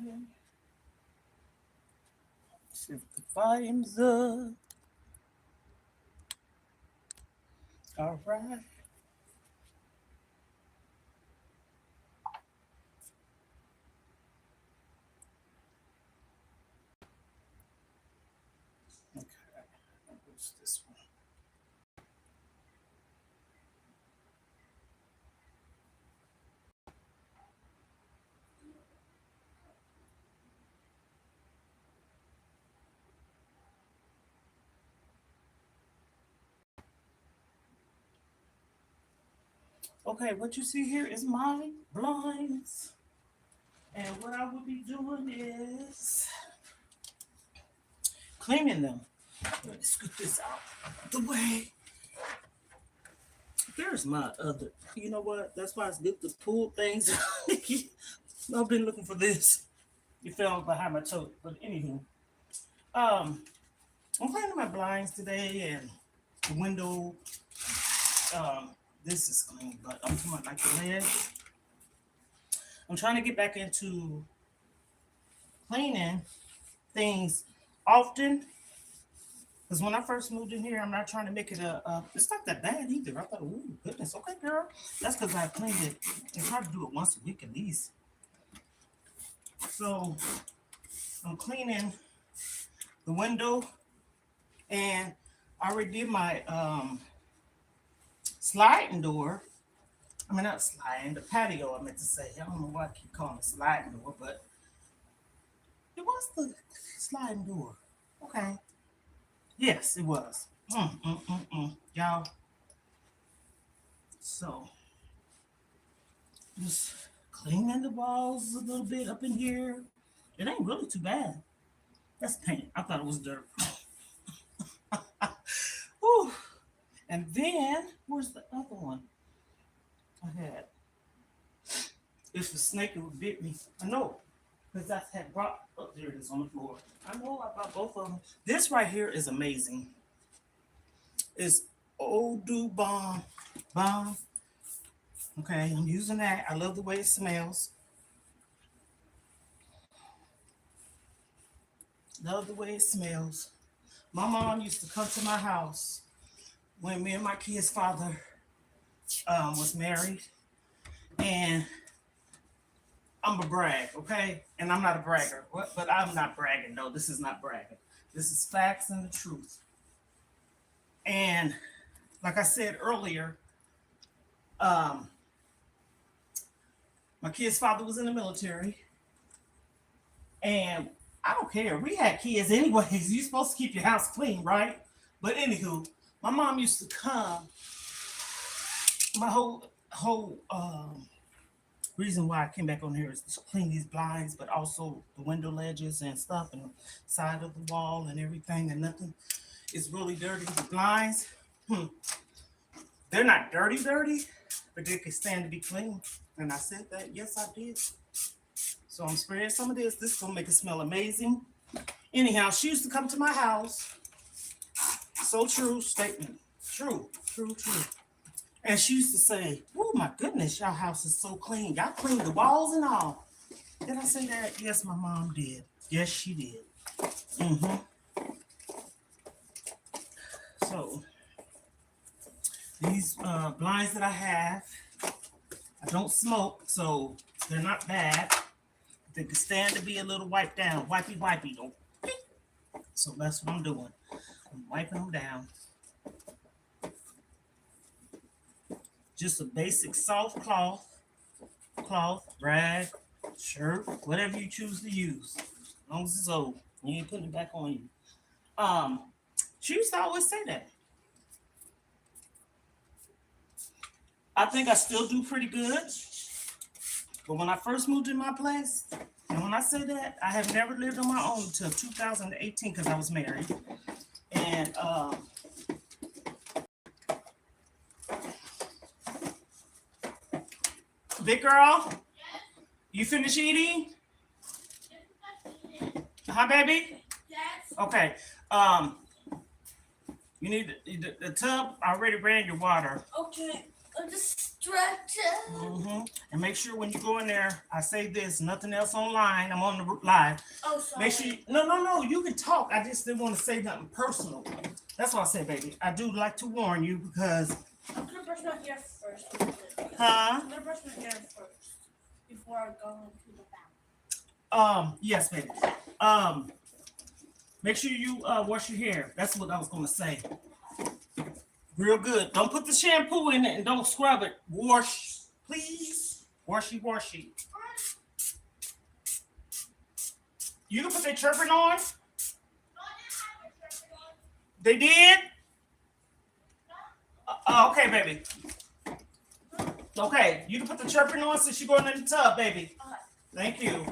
Okay. See if the volume's up. All right. Okay. What's this one? Okay, what you see here is my blinds. And what I will be doing is cleaning them. Let me scoot this out the way. There's my other. You know what? That's why it's good to pull things. I've been looking for this. You fell behind my toe. But anywho, um, I'm cleaning my blinds today and the window. Um, this is clean, but I'm talking about like the ledge. I'm trying to get back into cleaning things often. Because when I first moved in here, I'm not trying to make it it's not that bad either. I thought, oh, goodness, okay, girl. That's because I cleaned it. I try to do it once a week at least. So I'm cleaning the window and I already did my sliding door. I mean, not sliding, the patio, I meant to say. I don't know why I keep calling it sliding door, but it was the sliding door. Okay. Yes, it was. Y'all. So just cleaning the walls a little bit up in here. It ain't really too bad. That's paint. I thought it was dirt. Whew. And then where's the other one I had? If the snake would bit me. I know. Because I had brought oh, there it is on the floor. I know I bought both of them. This right here is amazing. It's Odu Bomb. Bomb. Okay, I'm using that. I love the way it smells. Love the way it smells. My mom used to come to my house when me and my kid's father was married. And I'm a brag, okay? And I'm not a bragger, but I'm not bragging. No, this is not bragging. This is facts and the truth. And like I said earlier, um, my kid's father was in the military, and I don't care. We had kids anyways. You're supposed to keep your house clean, right? But anywho, my mom used to come. My whole reason why I came back on here is to clean these blinds, but also the window ledges and stuff, and the side of the wall and everything, and nothing is really dirty. The blinds, they're not dirty, but they can stand to be clean. And I said that, yes, I did. So I'm spraying some of this. This is gonna make it smell amazing. Anyhow, she used to come to my house. So true statement. True, true, true. And she used to say, oh my goodness, your house is so clean. Y'all cleaned the walls and all. Did I say that? Yes, my mom did. Yes, she did. So these blinds that I have, I don't smoke, so they're not bad. They can stand to be a little wiped down. Wipey, don't. So that's what I'm doing. I'm wiping them down. Just a basic soft cloth, rag, shirt, whatever you choose to use. As long as it's old. You ain't putting it back on you. She used to always say that. I think I still do pretty good. But when I first moved in my place, and when I say that, I have never lived on my own until 2018 because I was married. And big girl, you finish eating? Hi, baby? Yes. Okay. You need the tub. I already ran your water. Okay. I'm distracted. And make sure when you go in there, I say this, nothing else online. I'm on the live. Oh, sorry. Make sure you, no, you can talk. I just didn't want to say nothing personal. That's what I said, baby. I do like to warn you because. I'm gonna brush my hair first. Huh? I'm gonna brush my hair first before I go into the bathroom. Yes, baby. Make sure you wash your hair. That's what I was gonna say. Real good. Don't put the shampoo in it and don't scrub it. Wash, please. Washy. You can put that chirping on. They did? Okay, baby. Okay, you can put the chirping on since you're going in the tub, baby. Thank you.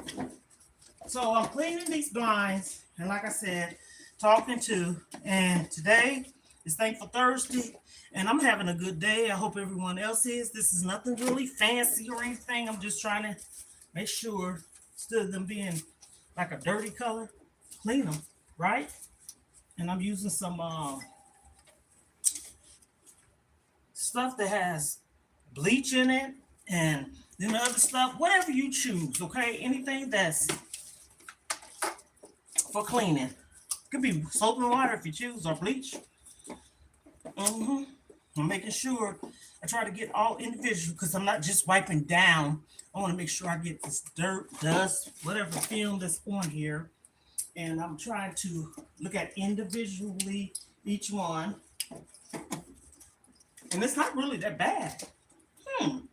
So I'm cleaning these blinds, and like I said, talking to, and today is Thankful Thursday, and I'm having a good day. I hope everyone else is. This is nothing really fancy or anything. I'm just trying to make sure, instead of them being like a dirty color, clean them, right? And I'm using some stuff that has bleach in it, and then the other stuff, whatever you choose, okay? Anything that's for cleaning. Could be soap and water if you choose, or bleach. I'm making sure I try to get all individual because I'm not just wiping down. I want to make sure I get this dirt, dust, whatever film that's on here. And I'm trying to look at individually each one. And it's not really that bad. I'm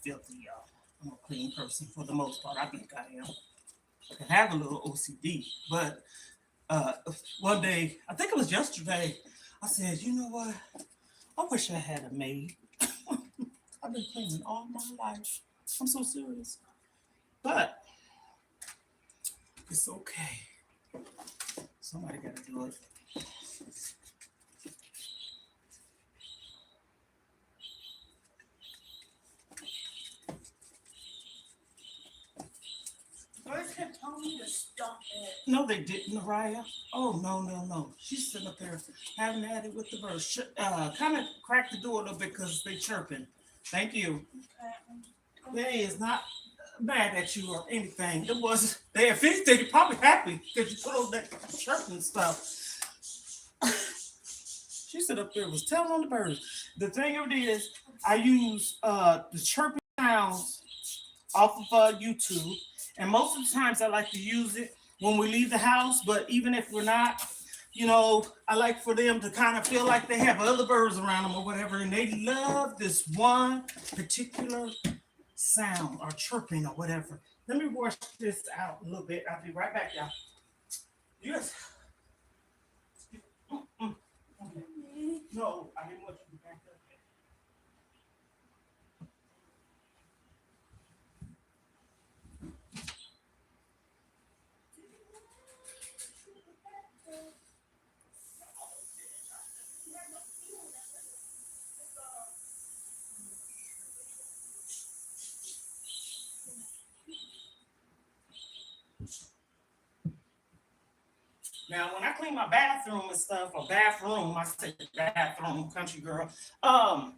filthy, y'all. I'm a clean person for the most part. I think I am. I have a little OCD, but one day, I think it was yesterday, I said, you know what? I wish I had a maid. I've been cleaning all my life. I'm so serious. But it's okay. Somebody got to do it. Birds kept telling me to stop it. No, they didn't, Mariah. Oh, no. She's sitting up there having at it with the birds. Kind of crack the door a little bit because they chirping. Thank you. Okay. They is not mad at you or anything. It was, they, if anything, they're probably happy because you put all that chirping stuff. She sit up there was telling on the birds. The thing of it is, I use the chirping sounds off of YouTube. And most of the times I like to use it when we leave the house, but even if we're not, you know, I like for them to kind of feel like they have other birds around them or whatever, and they love this one particular sound or chirping or whatever. Let me wash this out a little bit. I'll be right back, y'all. Yes. Okay. No, I didn't want you to back up. Now, when I clean my bathroom and stuff, or bathroom, I say bathroom, country girl. And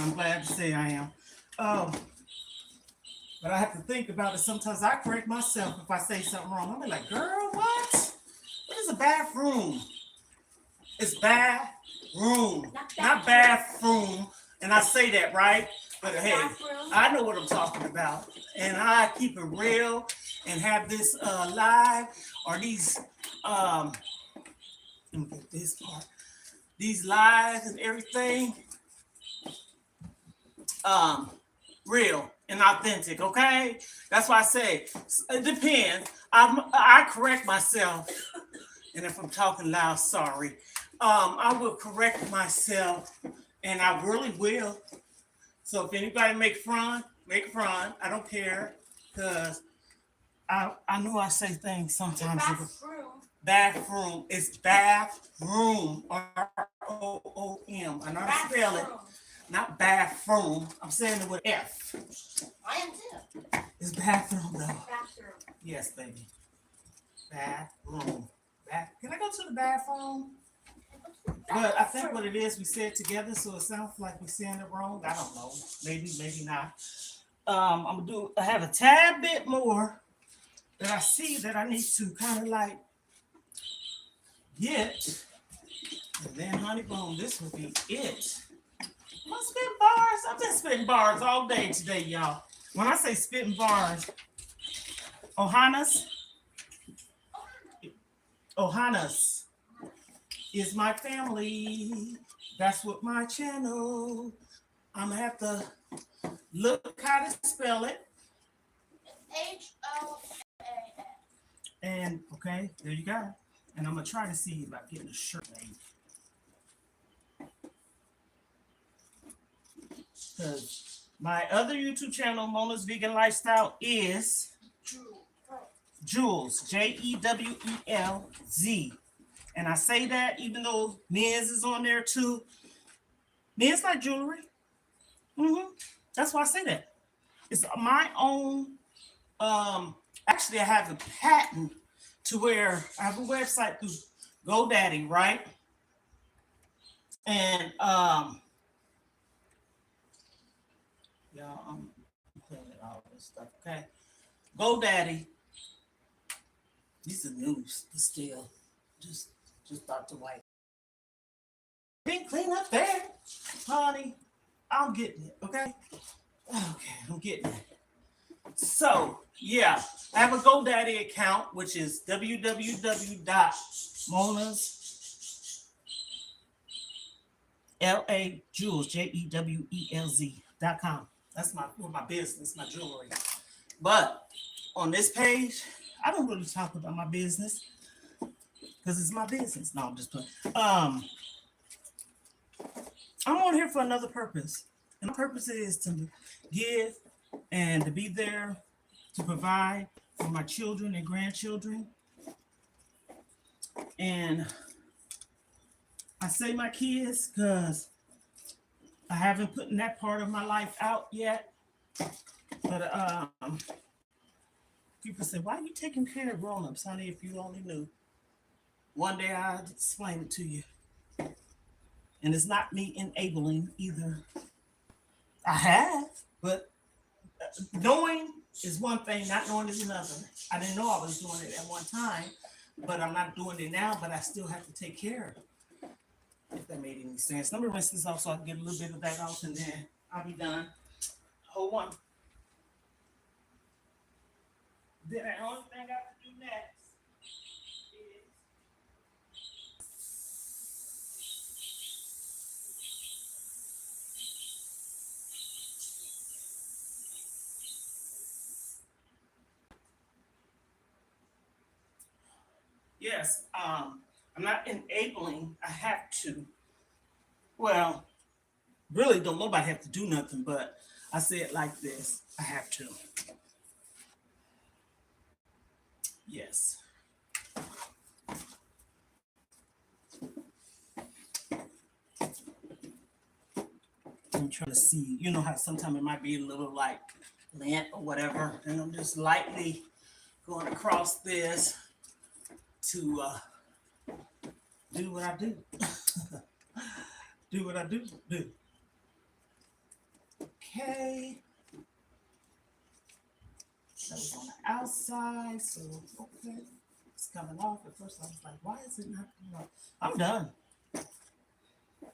I'm glad to say I am. But I have to think about it. Sometimes I correct myself if I say something wrong. I'll be like, girl, what? What is a bathroom? It's bathroom, not bathroom. And I say that, right? But hey, I know what I'm talking about. And I keep it real and have this live or these, let me get this part. These lives and everything, real and authentic, okay? That's why I say it depends. I correct myself, and if I'm talking loud, sorry. I will correct myself, and I really will. So if anybody make fun. I don't care, because I know I say things sometimes. Bathroom. It's bathroom. R-O-O-M. I know how to spell it. Not bathroom. I'm saying it with F. I am too. It's bathroom though. Bathroom. Yes, baby. Bathroom. Can I go to the bathroom? But I think what it is, we say it together, so it sounds like we're saying it wrong. I don't know. Maybe, maybe not. I have a tad bit more that I see that I need to kind of like get. And then Honeybone, this will be it. I'm gonna spit bars. I've been spitting bars all day today, y'all. When I say spitting bars, Ohanas is my family. That's what my channel. I'm gonna have to look how to spell it. Holan. And okay, there you go. And I'm gonna try to see if I get a shirt made. Because my other YouTube channel, Mona's Vegan Lifestyle, is Jewels, Jewelz. And I say that even though men's is on there too. Men's like jewelry. That's why I say that. It's my own. Actually, I have a patent to where I have a website through GoDaddy, right? And y'all, I'm cleaning all this stuff. Okay, GoDaddy. These are news, but still, just Dr. White. Been clean up there, honey. I'm getting it. Okay, I'm getting it. So yeah, I have a GoDaddy account, which is www.monasjewels.com. That's my business, my jewelry. But on this page, I don't really talk about my business because it's my business. No, I'm just playing. I'm on here for another purpose, and the purpose is to give and to be there to provide for my children and grandchildren. And I say my kids because I haven't put that part of my life out yet. But people say, why are you taking care of grown-ups, honey, if you only knew? One day I'll explain it to you. And it's not me enabling either. I have, but knowing is one thing, not knowing is another. I didn't know I was doing it at one time, but I'm not doing it now, but I still have to take care of it. If that made any sense. Let me rinse this off so I can get a little bit of that off and then I'll be done. Hold on. Then the only thing I have to do next is yes, I'm not enabling. I have to. Well, really don't nobody have to do nothing, but I say it like this. I have to. Yes. I'm trying to see, you know how sometimes it might be a little like lint or whatever, and I'm just lightly going across this to do what I do. Do what I do. Okay. That was on the outside, so okay. It's coming off. At first I was like, why is it not coming off? I'm done.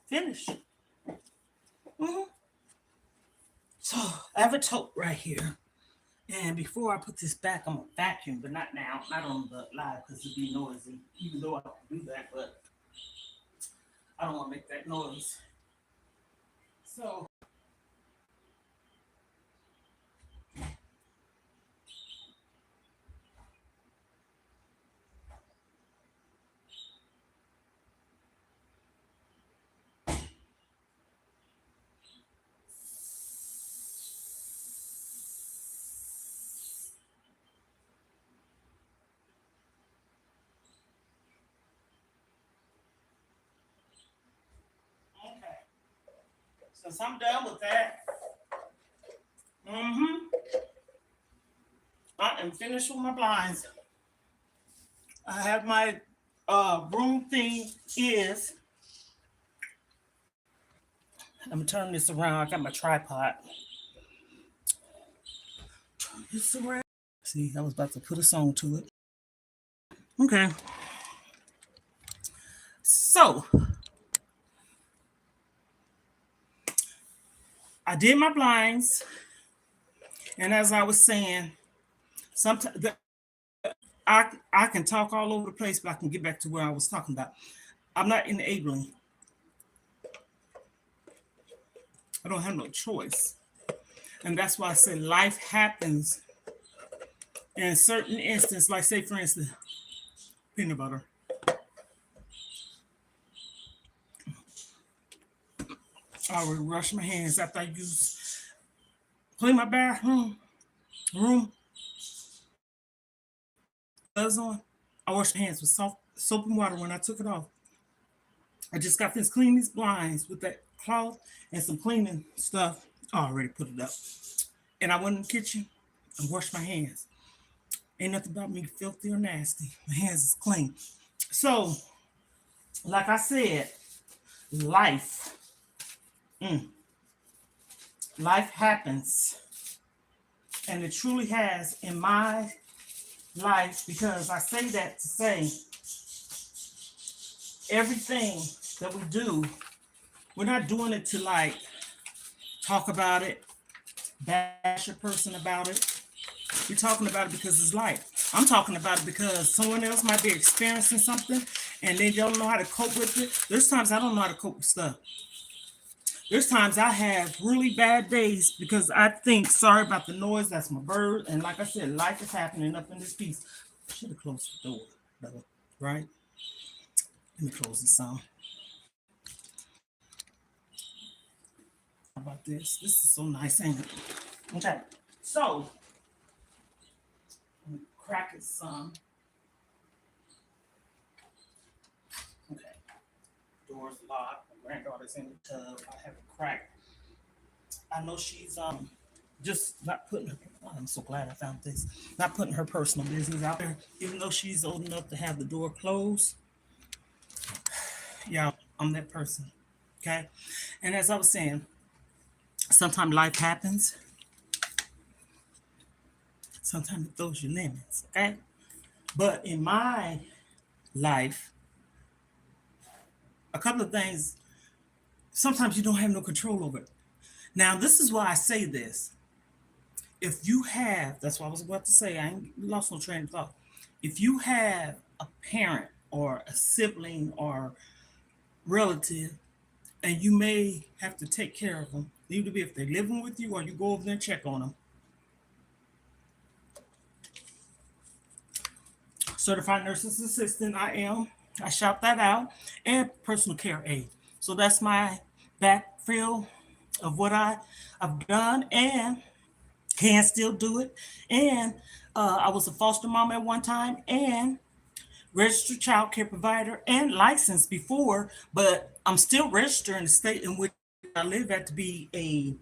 Finished. So I have a tote right here. And before I put this back, I'm gonna vacuum, but not now, not on the live because it'd be noisy. Even though I can do that, but I don't want to make that noise. So okay. Since I'm done with that, I am finished with my blinds. I have my room theme is I'm gonna turn this around. I got my tripod. Turn this around. See, I was about to put a song to it. Okay. So I did my blinds, and as I was saying, sometimes I can talk all over the place, but I can get back to where I was talking about. I'm not enabling. I don't have no choice. And that's why I say life happens in certain instances, like say for instance, peanut butter. I would rush my hands after I clean my bathroom room, gloves on. I wash my hands with soap and water when I took it off. I just got this clean these blinds with that cloth and some cleaning stuff. I already put it up. And I went in the kitchen and washed my hands. Ain't nothing about me filthy or nasty. My hands is clean. So, like I said, life. Life happens. And it truly has in my life, because I say that to say everything that we do, we're not doing it to like talk about it, bash a person about it. We're talking about it because it's life. I'm talking about it because someone else might be experiencing something and they don't know how to cope with it. There's times I don't know how to cope with stuff. There's times I have really bad days because I think, sorry about the noise, that's my bird. And like I said, life is happening up in this piece. I should have closed the door, though, right? Let me close this on. How about this? This is so nice, ain't it? Okay, so let me crack it some. Okay, door's locked. My granddaughter's in the tub. I have it cracked. I know she's just not putting her. Oh, I'm so glad I found this. Not putting her personal business out there, even though she's old enough to have the door closed. Yeah, I'm that person. Okay, and as I was saying, sometimes life happens. Sometimes it throws you lemons. Okay, but in my life, a couple of things. Sometimes you don't have no control over it. Now, this is why I say this. If you have, that's what I was about to say, I ain't lost no train of thought. If you have a parent or a sibling or relative, and you may have to take care of them, either be if they're living with you or you go over there and check on them. Certified nurse's assistant, I am. I shout that out. And personal care aide. So that's my backfill of what I've done and can still do it. And I was a foster mom at one time and registered child care provider and licensed before, but I'm still registered in the state in which I live at to be a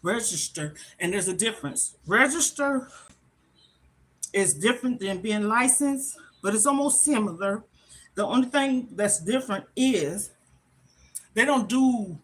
register. And there's a difference. Register is different than being licensed, but it's almost similar. The only thing that's different is they don't do,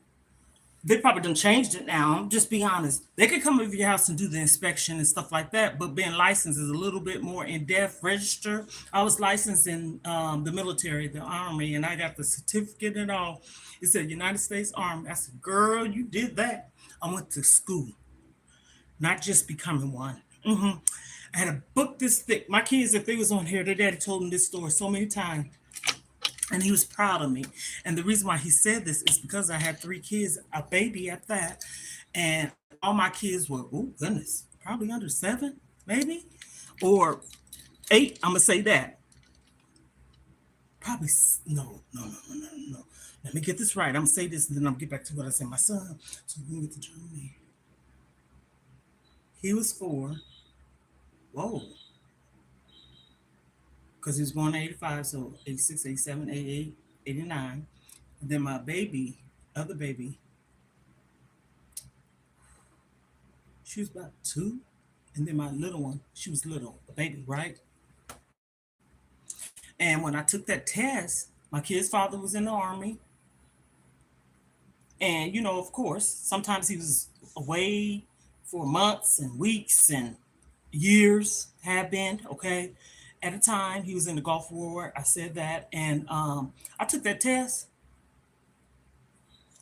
they probably done changed it now. Just be honest. They could come over your house and do the inspection and stuff like that, but being licensed is a little bit more in-depth. Register. I was licensed in the military, the Army, and I got the certificate and all. It said United States Army. I said, girl, you did that. I went to school, not just becoming one. I had a book this thick. My kids, if they was on here, their daddy told them this story so many times. And he was proud of me. And the reason why he said this is because I had 3 kids, a baby at that. And all my kids were, oh goodness, probably under 7, maybe, or 8. I'm gonna say that. Probably no. Let me get this right. I'm gonna say this and then I'm gonna get back to what I said. My son. So let me get to Germany. He was 4. Whoa. Because he was born in 85, so 86, 87, 88, 89. And then my baby, other baby, she was about 2. And then my little one, she was little, a baby, right? And when I took that test, my kid's father was in the Army. And, of course, sometimes he was away for months and weeks and years have been, okay? At a time, he was in the Gulf War. I said that. And I took that test.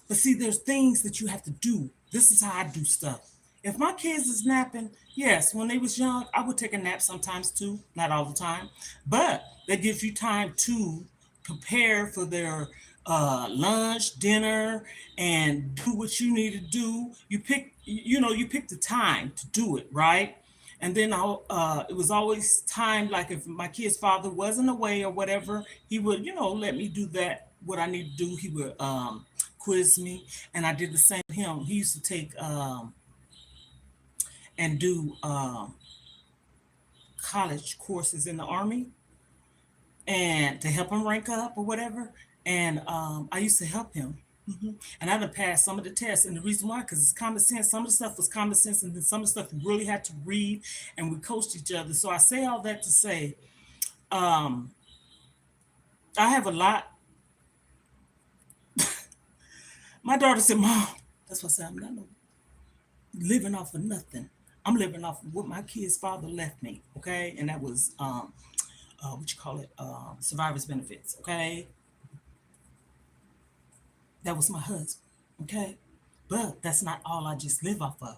But see, there's things that you have to do. This is how I do stuff. If my kids is napping, yes, when they was young, I would take a nap sometimes too, not all the time. But that gives you time to prepare for their lunch, dinner, and do what you need to do. You pick the time to do it, right? And then it was always time, like if my kid's father wasn't away or whatever, he would, let me do that, what I need to do. He would quiz me, and I did the same with him. He used to take and do college courses in the Army and to help him rank up or whatever. And I used to help him. And I done passed some of the tests. And the reason why, because it's common sense. Some of the stuff was common sense, and then some of the stuff we really had to read, and we coached each other. So I say all that to say, um, I have a lot. My daughter said, Mom, that's what I said, I'm not living off of nothing. I'm living off of what my kid's father left me, okay? And that was what you call it, survivor's benefits, okay? That was my husband, okay? But that's not all I just live off of.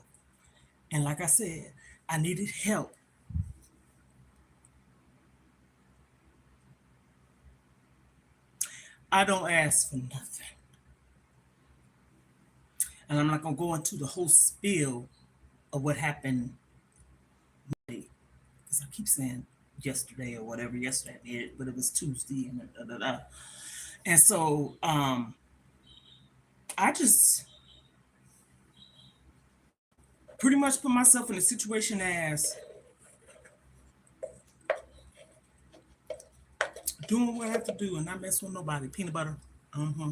And like I said, I needed help. I don't ask for nothing. And I'm not gonna go into the whole spiel of what happened because I keep saying yesterday or whatever. Yesterday I did, but it was Tuesday and da, da, da. And so I just pretty much put myself in a situation as doing what I have to do and not mess with nobody. Peanut butter. Mm-hmm.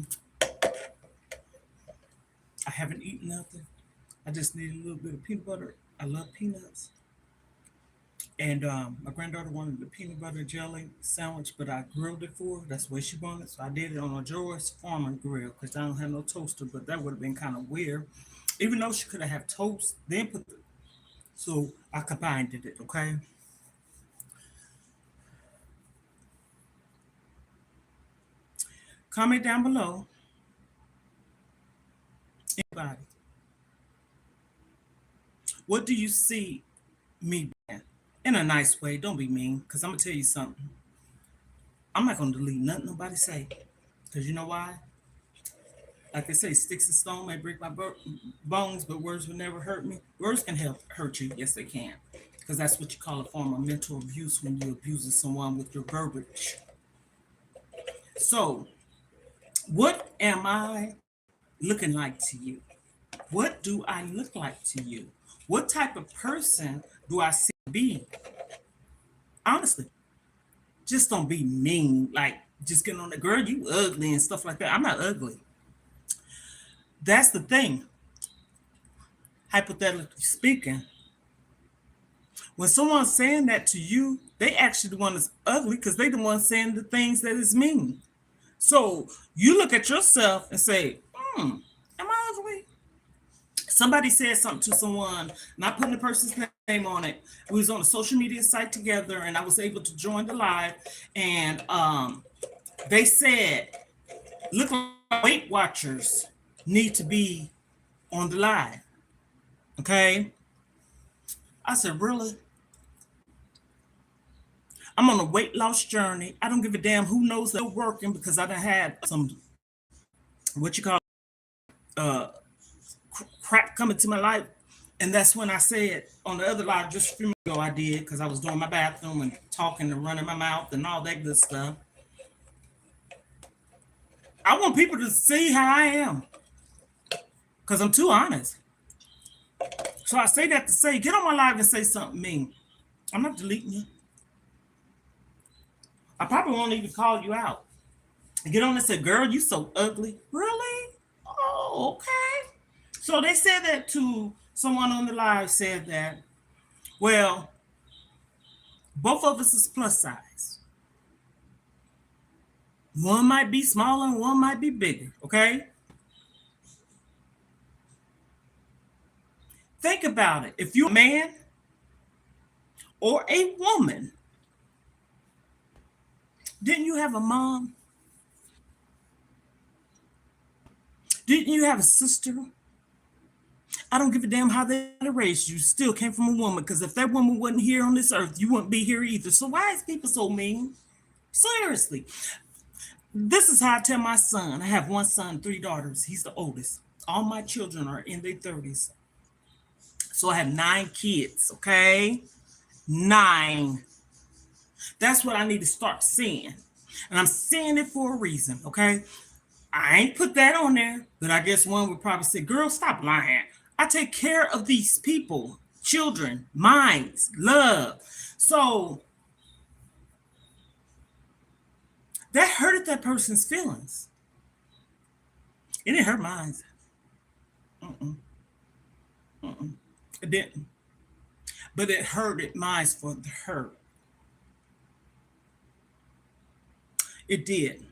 I haven't eaten nothing. I just need a little bit of peanut butter. I love peanuts. And my granddaughter wanted the peanut butter jelly sandwich, but I grilled it for her. That's the way she wanted. So I did it on a George Foreman grill because I don't have no toaster, but that would have been kind of weird. Even though she could have toast, then put the, so I combined it, okay? Comment down below. Anybody, what do you see me being? In a nice way. Don't be mean, because I'm gonna tell you something. I'm not gonna delete nothing nobody say. Because you know why? Like they say, sticks and stone may break my bones, but words will never hurt me. Words can help hurt you. Yes, they can. Because that's what you call a form of mental abuse when you're abusing someone with your verbiage. So, what am I looking like to you? What do I look like to you? What type of person do I see be? Honestly, just don't be mean. Like, just getting on the girl, you ugly and stuff like that. I'm not ugly. That's the thing. Hypothetically speaking, when someone's saying that to you, they actually the one that's ugly because they the one saying the things that is mean. So you look at yourself and say, am I ugly? Somebody said something to someone, not putting the person's name on it. We was on a social media site together, and I was able to join the live. And they said, "Look like Weight Watchers need to be on the live." Okay, I said, "Really? I'm on a weight loss journey. I don't give a damn who knows they're working because I done had some what you call uh crap coming to my life." And that's when I said on the other live just a few minutes ago I did because I was doing my bathroom and talking and running my mouth and all that good stuff. I want people to see how I am because I'm too honest. So I say that to say, get on my live and say something mean. I'm not deleting you. I probably won't even call you out. Get on and say, girl, you so ugly. Really? Oh, okay. So they said that to someone on the live said that, well, both of us is plus size. One might be smaller and one might be bigger, okay? Think about it. If you're a man or a woman, didn't you have a mom? Didn't you have a sister? I don't give a damn how they raised you. Still came from a woman. Because if that woman wasn't here on this earth, you wouldn't be here either. So why is people so mean? Seriously. This is how I tell my son. I have one son, 3 daughters. He's the oldest. All my children are in their 30s. So I have 9 kids, okay? 9. That's what I need to start seeing. And I'm seeing it for a reason, okay? I ain't put that on there, but I guess one would probably say, girl, stop lying. I take care of these people, children, minds, love. So that hurted that person's feelings. It didn't hurt mine. Mm-mm. Mm-mm. It didn't. But it hurted mine for the hurt. It did.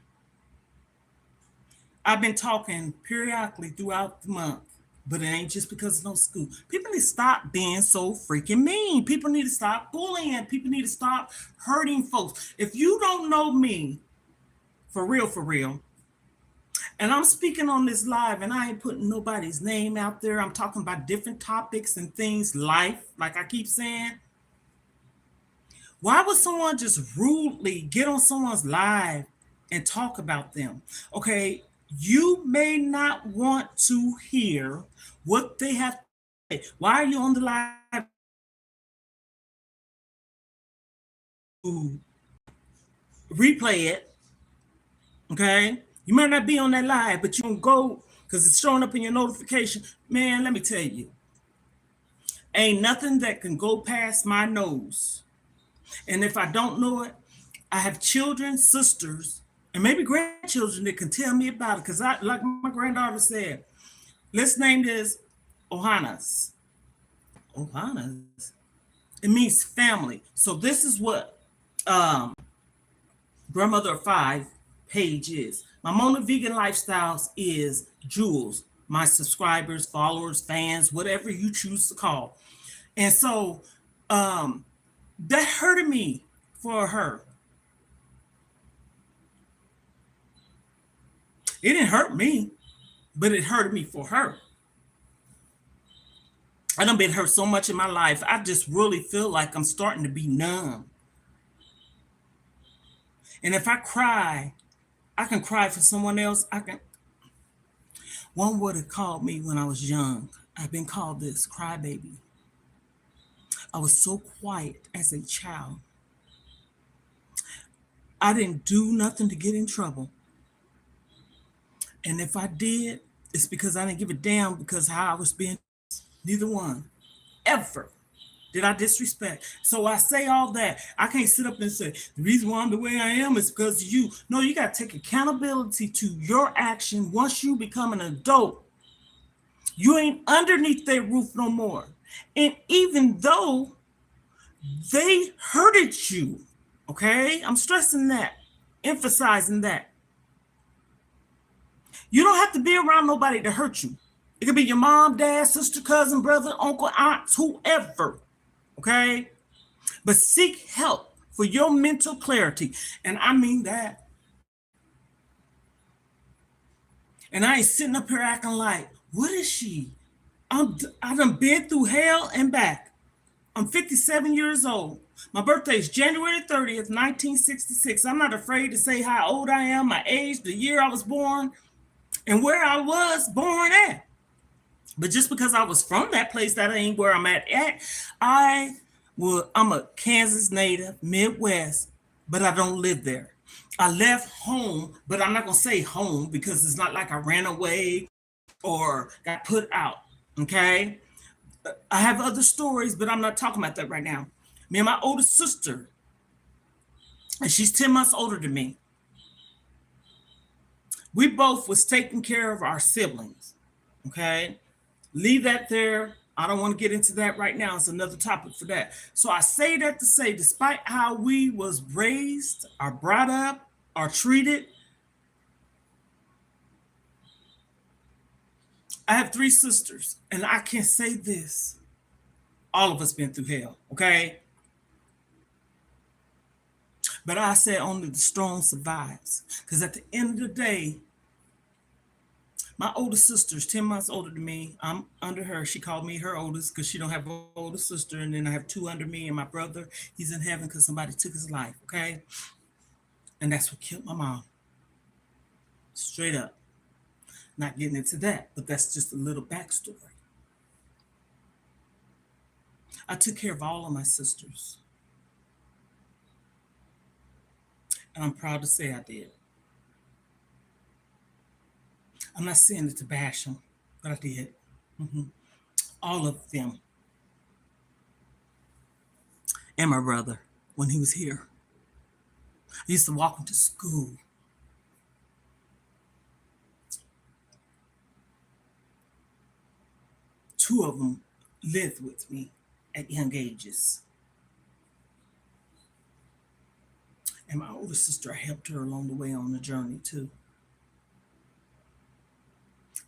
I've been talking periodically throughout the month, but it ain't just because of no school. People need to stop being so freaking mean. People need to stop bullying. People need to stop hurting folks. If you don't know me, for real, and I'm speaking on this live and I ain't putting nobody's name out there. I'm talking about different topics and things, life, like I keep saying. Why would someone just rudely get on someone's live and talk about them? Okay, you may not want to hear what they have to say. Why are you on the live? To replay it. Okay, you might not be on that live, but you can go because it's showing up in your notification. Man, let me tell you, ain't nothing that can go past my nose. And if I don't know it, I have children, sisters, and maybe grandchildren that can tell me about it. Because I, like my granddaughter said, let's name this Ohanas. Ohanas. It means family. So this is what Grandmother of 5 page is. My Mona Vegan Lifestyles is Jules, my subscribers, followers, fans, whatever you choose to call. And so that hurted me for her. It didn't hurt me, but it hurted me for her. I done been hurt so much in my life. I just really feel like I'm starting to be numb. And if I cry, I can cry for someone else. One would have called me when I was young. I've been called this crybaby. I was so quiet as a child. I didn't do nothing to get in trouble. And if I did, it's because I didn't give a damn because how I was being. Neither one. Ever did I disrespect. So I say all that. I can't sit up and say, the reason why I'm the way I am is because of you. No, you got to take accountability to your action once you become an adult. You ain't underneath their roof no more. And even though they hurted you, okay? I'm stressing that, emphasizing that. You don't have to be around nobody to hurt you. It could be your mom, dad, sister, cousin, brother, uncle, aunt, whoever, okay? But seek help for your mental clarity. And I mean that. And I ain't sitting up here acting like, what is she? I done been through hell and back. I'm 57 years old. My birthday is January 30th, 1966. I'm not afraid to say how old I am, my age, the year I was born, and where I was born at. But just because I was from that place, that ain't where I'm at. I'm a Kansas native, Midwest, but I don't live there. I left home, but I'm not going to say home because it's not like I ran away or got put out, okay? I have other stories, but I'm not talking about that right now. Me and my older sister, and she's 10 months older than me, we both was taking care of our siblings, okay? Leave that there. I don't want to get into that right now. It's another topic for that. So I say that to say, despite how we was raised, or brought up, or treated, I have three sisters, and I can say this: all of us been through hell, okay? But I say only the strong survives, because at the end of the day, my older sister is 10 months older than me. I'm under her. She called me her oldest because she don't have an older sister. And then I have two under me, and my brother, he's in heaven because somebody took his life, okay? And that's what killed my mom. Straight up. Not getting into that, but that's just a little backstory. I took care of all of my sisters. And I'm proud to say I did. I'm not saying it to bash them, but I did. Hmm. All of them. And my brother, when he was here. I used to walk him to school. Two of them lived with me at young ages. And my older sister, I helped her along the way on the journey too.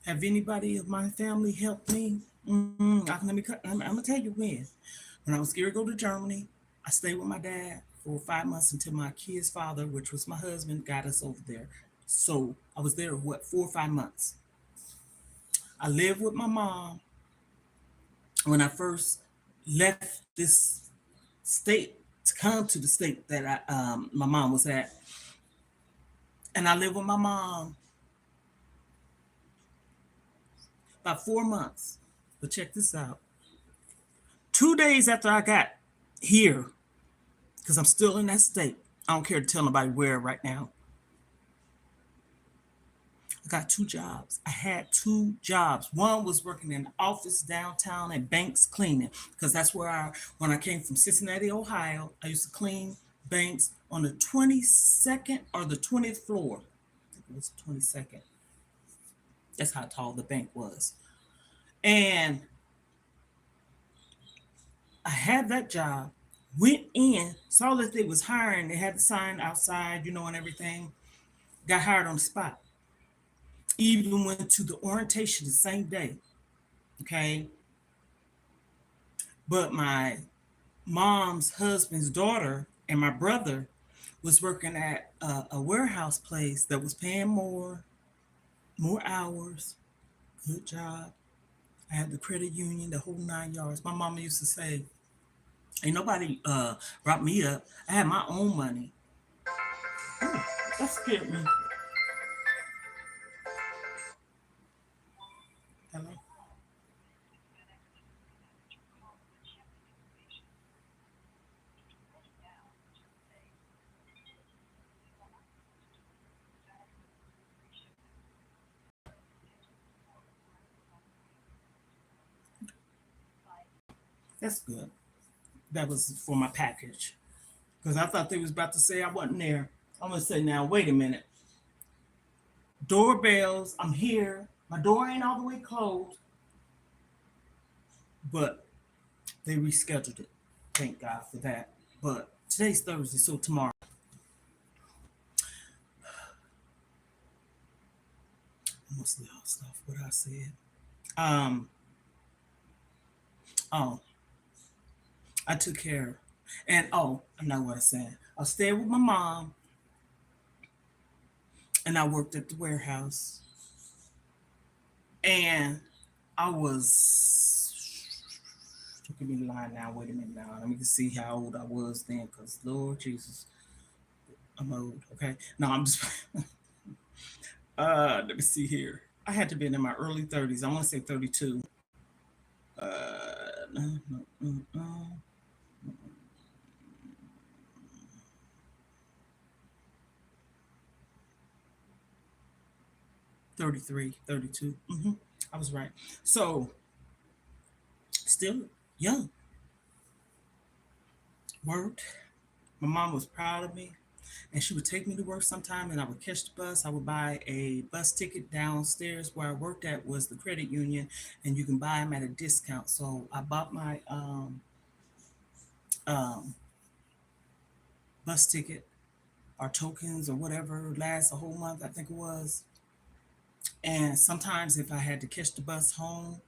Have anybody of my family helped me? I'm gonna tell you when. When I was scared to go to Germany, I stayed with my dad for 5 months until my kid's father, which was my husband, got us over there. So I was there, what, 4 or 5 months. I lived with my mom when I first left this state to come to the state that my mom was at. And I lived with my mom about 4 months. But check this out. 2 days after I got here, because I'm still in that state, I don't care to tell nobody where right now. I got 2 jobs. I had 2 jobs. One was working in the office downtown at Banks cleaning, because that's where when I came from Cincinnati, Ohio, I used to clean banks on the 22nd or the 20th floor. I think it was 22nd. That's how tall the bank was. And I had that job, went in, saw that they was hiring. They had the sign outside, and everything. Got hired on the spot. Even went to the orientation the same day. Okay. But my mom's husband's daughter and my brother was working at a warehouse place that was paying more hours, good job. I had the credit union, the whole 9 yards. My mama used to say, ain't nobody brought me up. I had my own money. Ooh, that scared me. Hello? That's good. That was for my package. Because I thought they was about to say I wasn't there. I'm going to say now, wait a minute. Doorbells, I'm here. My door ain't all the way closed. But they rescheduled it. Thank God for that. But today's Thursday, so tomorrow. Almost lost off what I said. Um, oh, I took care. And I know what I said. I stayed with my mom and I worked at the warehouse. And I was look at me lying now. Wait a minute now. Let me see how old I was then, because Lord Jesus, I'm old. Okay. No, I'm just let me see here. I had to be in my early 30s. I want to say 32. No, no, no, no. 33, 32. I was right. So still young. Worked. My mom was proud of me. And she would take me to work sometime and I would catch the bus. I would buy a bus ticket downstairs where I worked at was the credit union and you can buy them at a discount. So I bought my um, bus ticket or tokens or whatever, last a whole month, I think it was. And sometimes if I had to catch the bus home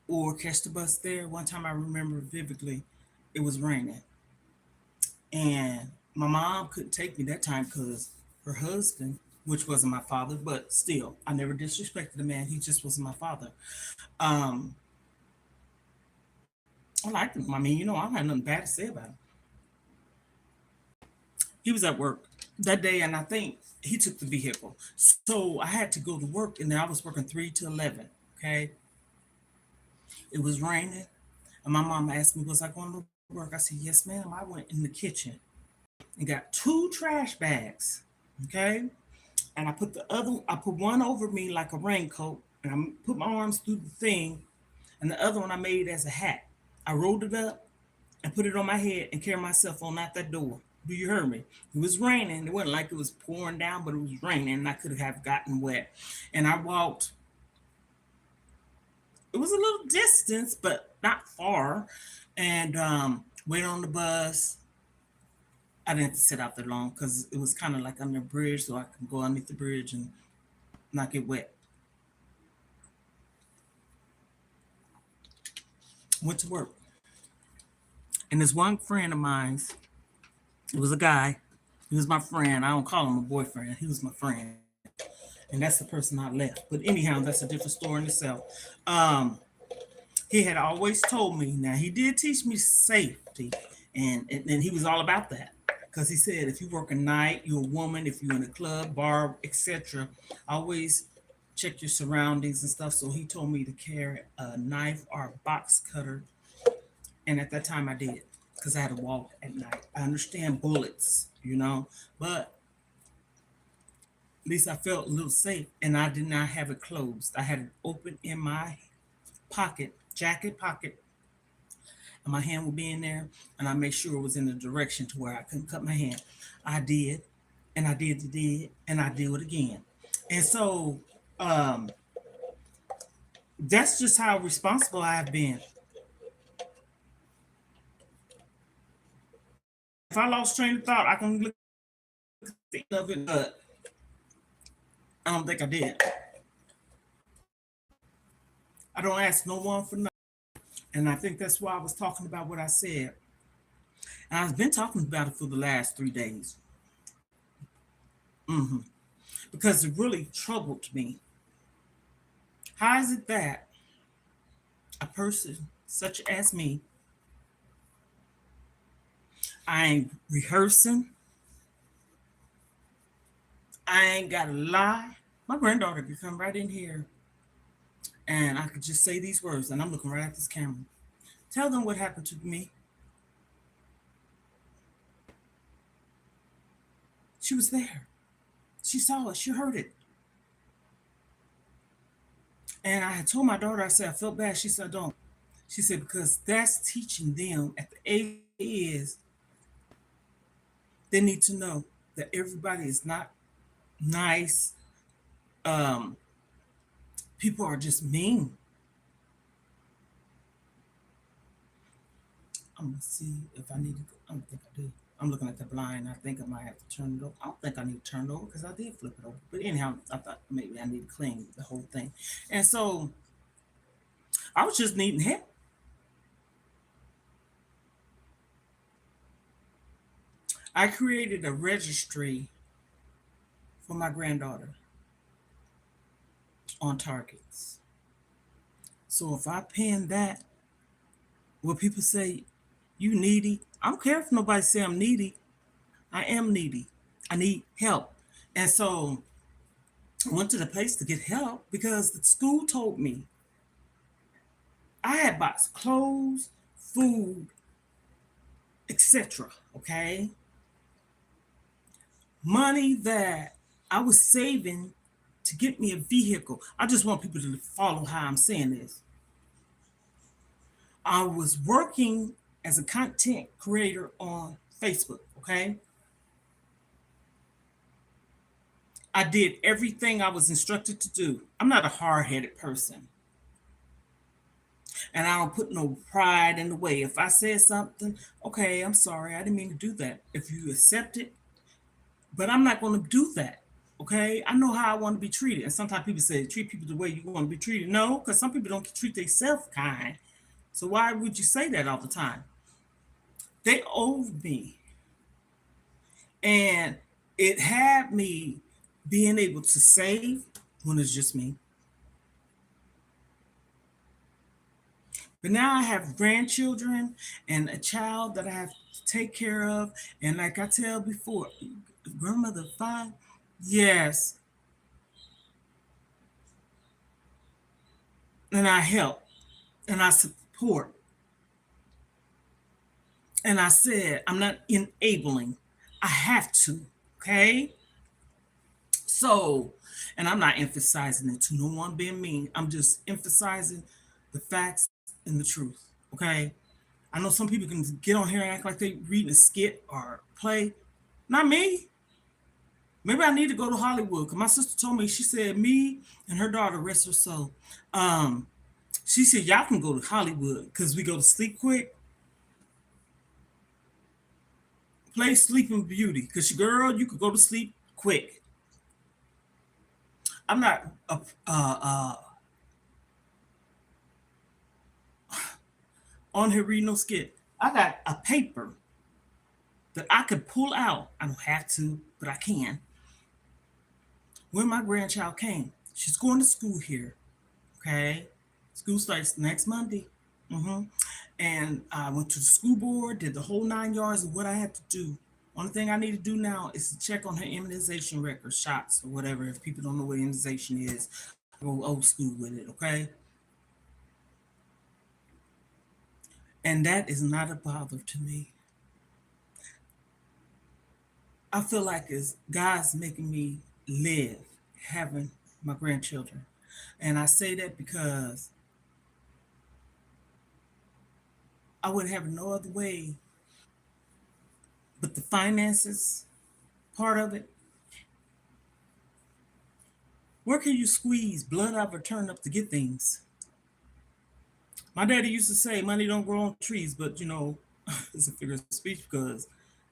or catch the bus there, one time I remember vividly, it was raining. And my mom couldn't take me that time because her husband, which wasn't my father, but still, I never disrespected the man. He just wasn't my father. Um, I liked him. I mean, I don't have nothing bad to say about him. He was at work that day, and I think he took the vehicle. So I had to go to work, and then I was working 3 to 11. Okay. It was raining, and my mom asked me, was I going to work? I said, yes, ma'am. I went in the kitchen and got two trash bags. Okay. And I put one over me like a raincoat, and I put my arms through the thing, and the other one I made as a hat. I rolled it up and put it on my head and carried myself on out that door. Do you hear me? It was raining. It wasn't like it was pouring down, but it was raining, and I could have gotten wet. And I walked. It was a little distance, but not far. And waited on the bus. I didn't have to sit out there long because it was kind of like under a bridge, so I could go underneath the bridge and not get wet. Went to work. And this one friend of mine, it was a guy. He was my friend. I don't call him a boyfriend. He was my friend. And that's the person I left. But anyhow, that's a different story in itself. Um, he had always told me, now he did teach me safety, and he was all about that. Because he said, if you work a night, you're a woman, if you're in a club, bar, etc., always check your surroundings and stuff. So he told me to carry a knife or a box cutter. And at that time I did, because I had to walk at night. I understand bullets, but at least I felt a little safe, and I did not have it closed. I had it open in my pocket, jacket pocket, and my hand would be in there, and I made sure it was in the direction to where I couldn't cut my hand. I did, and I did, and I do it again. And so that's just how responsible I have been. If I lost train of thought, I can look at the end of it, but I don't think I did. I don't ask no one for nothing. And I think that's why I was talking about what I said. And I've been talking about it for the last 3 days. hmm Because it really troubled me. How is it that a person such as me, I ain't rehearsing, I ain't got to lie. My granddaughter could come right in here and I could just say these words, and I'm looking right at this camera. Tell them what happened to me. She was there. She saw it. She heard it. And I had told my daughter, I said, I felt bad. She said, don't. She said, because that's teaching them at the age is, they need to know that everybody is not nice. Um, People are just mean. I'm gonna see if I need to. I don't think I do. I'm looking at the blind. I think I might have to turn it over. I don't think I need to turn it over because I did flip it over. But anyhow, I thought maybe I need to clean the whole thing. And so I was just needing help. I created a registry for my granddaughter on targets. So if I pin that, will people say, you needy? I don't care if nobody say I'm needy. I am needy. I need help. And so I went to the place to get help because the school told me I had bought clothes, food, etc. Okay. Money that I was saving to get me a vehicle. I just want people to follow how I'm saying this. I was working as a content creator on Facebook, okay? I did everything I was instructed to do. I'm not a hard-headed person. And I don't put no pride in the way. If I said something, okay, I'm sorry. I didn't mean to do that. If you accept it, but I'm not going to do that. Okay, I know how I want to be treated, and sometimes people say treat people the way you want to be treated. No, because some people don't treat themselves kind. So why would you say that all the time? They owed me, and it had me being able to save when it's just me. But now I have grandchildren and a child that I have to take care of. And like I tell before, grandmother five, yes, and I help and I support. And I said, I'm not enabling. I have to. Okay. So, and I'm not emphasizing it to no one being mean. I'm just emphasizing the facts and the truth. Okay. I know some people can get on here and act like they reading a skit or play. Not me. Maybe I need to go to Hollywood. Cause my sister told me, she said, me and her daughter, rest her soul. Um, she said, y'all can go to Hollywood because we go to sleep quick. Play Sleeping Beauty. Because girl, you could go to sleep quick. I'm not on here reading no skit. I got a paper that I could pull out. I don't have to, but I can. When my grandchild came, she's going to school here. Okay. School starts next Monday. hmm And I went to the school board, did the whole 9 yards of what I had to do. Only thing I need to do now is to check on her immunization record, shots or whatever. If people don't know what immunization is, go old school with it, okay? And that is not a bother to me. I feel like it's God's making me live having my grandchildren. And I say that because I would have no other way but the finances part of it. Where can you squeeze blood out of a turnip to get things? My daddy used to say money don't grow on trees, but it's a figure of speech because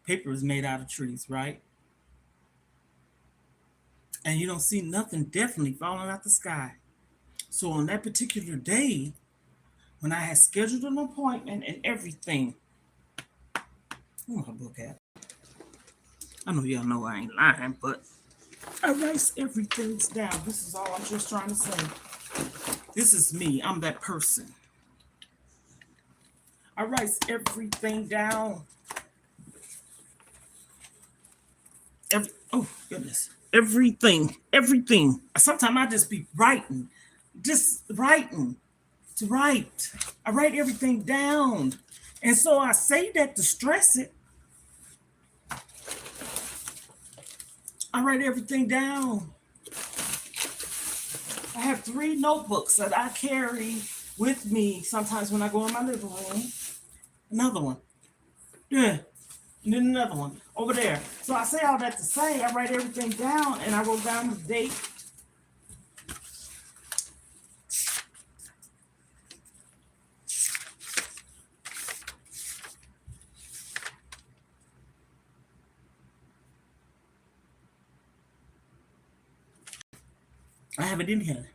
paper is made out of trees, right? And you don't see nothing definitely falling out the sky. So on that particular day, when I had scheduled an appointment and everything, where my book at? I know y'all know I ain't lying, but I write everything down. This is all I'm just trying to say. This is me. I'm that person. I write everything down. Oh goodness, everything. Sometimes I just be writing, just writing to write. I write everything down, and so I say that to stress it. I write everything down. I have 3 notebooks that I carry with me sometimes when I go in my living room. Another one, yeah, and then another one over there. So I say all that to say I write everything down, and I wrote down the date. I have it in here.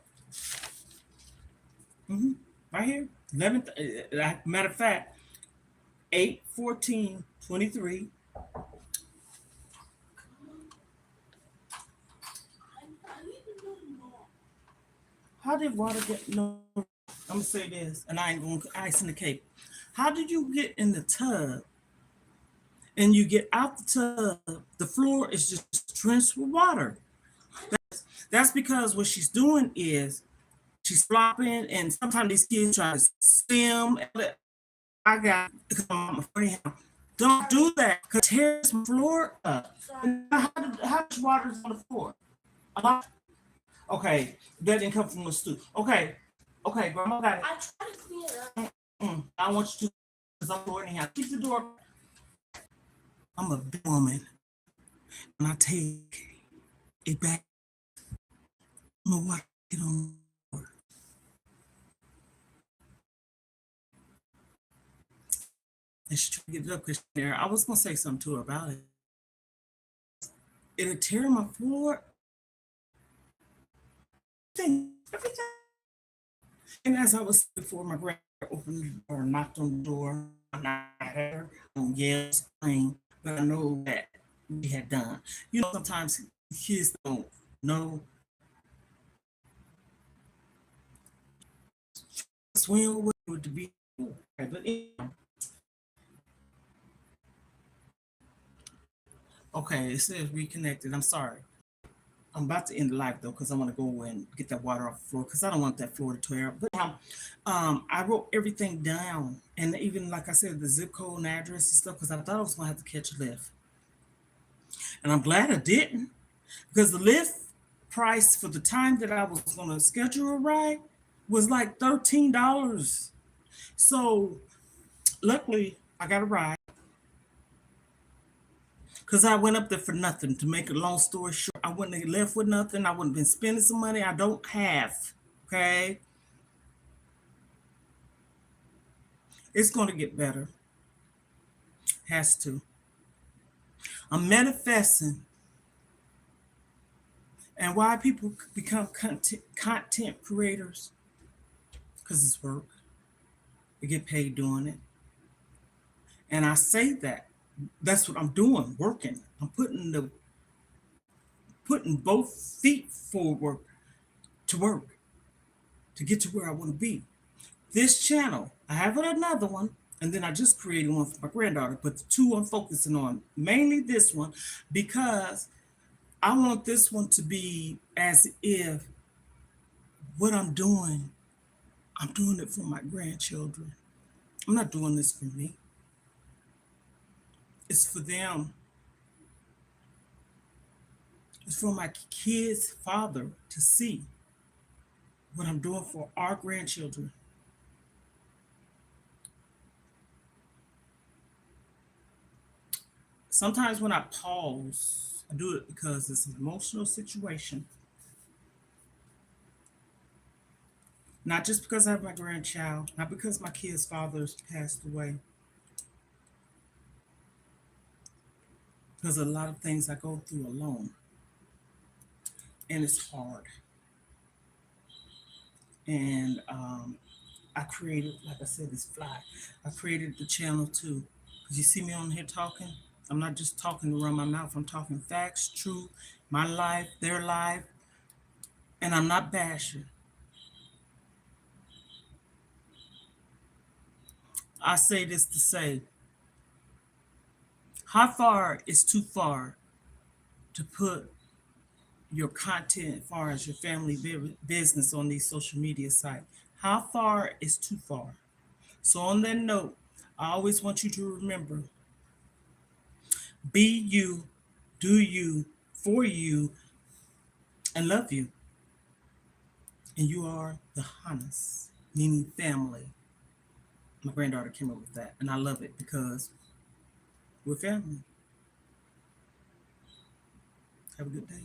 Right here. 11th. Matter of fact, 8/14/23. I need to know more. How did water get no? I'm gonna say this, and I ain't gonna ice in the cake. How did you get in the tub and you get out the tub? The floor is just drenched with water. That's because what she's doing is she's flopping, and sometimes these kids try to swim. I got because I'm afraid. Don't do that because it tears the floor up. Sorry. How much water is on the floor? A lot. Okay, that didn't come from the stew. Okay, Grandma got it. I try to clean it up. I want you to, because I'm going anyhow. Keep the door. I'm a big woman, and I take it back. I don't know what I get on. And she tried to get it up because there. I was gonna say something to her about it. It'll tear my floor everything. And as I was before, my grandmother opened the door, knocked on the door, and I heard her yell, scream, but I know that we had done. You know, sometimes kids don't know swim with to be. But okay, it says reconnected. I'm sorry. I'm about to end the live though, because I want to go and get that water off the floor because I don't want that floor to tear up. But I wrote everything down, and even like I said, the zip code and address and stuff, because I thought I was gonna have to catch a lift, and I'm glad I didn't, because the lift price for the time that I was gonna schedule a ride was like $13. So luckily, I got a ride. Because I went up there for nothing. To make a long story short, I wouldn't have left with nothing. I wouldn't have been spending some money I don't have. Okay? It's going to get better. Has to. I'm manifesting. And why people become content creators? Because it's work. They get paid doing it. And I say that. That's what I'm doing, working. I'm putting both feet forward to work, to get to where I want to be. This channel, I have another one, and then I just created one for my granddaughter, but the two I'm focusing on, mainly this one, because I want this one to be as if what I'm doing it for my grandchildren. I'm not doing this for me. It's for them. It's for my kids' father to see what I'm doing for our grandchildren. Sometimes when I pause, I do it because it's an emotional situation. Not just because I have my grandchild, not because my kid's father's passed away. Because a lot of things I go through alone. And it's hard. And I created, like I said, this fly. I created the channel too. Because you see me on here talking. I'm not just talking to run my mouth. I'm talking facts, truth, my life, their life. And I'm not bashing. I say this to say, how far is too far to put your content as far as your family business on these social media sites? How far is too far? So on that note, I always want you to remember, be you, do you, for you, and love you. And you are the Hannes, meaning family. My granddaughter came up with that, and I love it because we're family. Have a good day.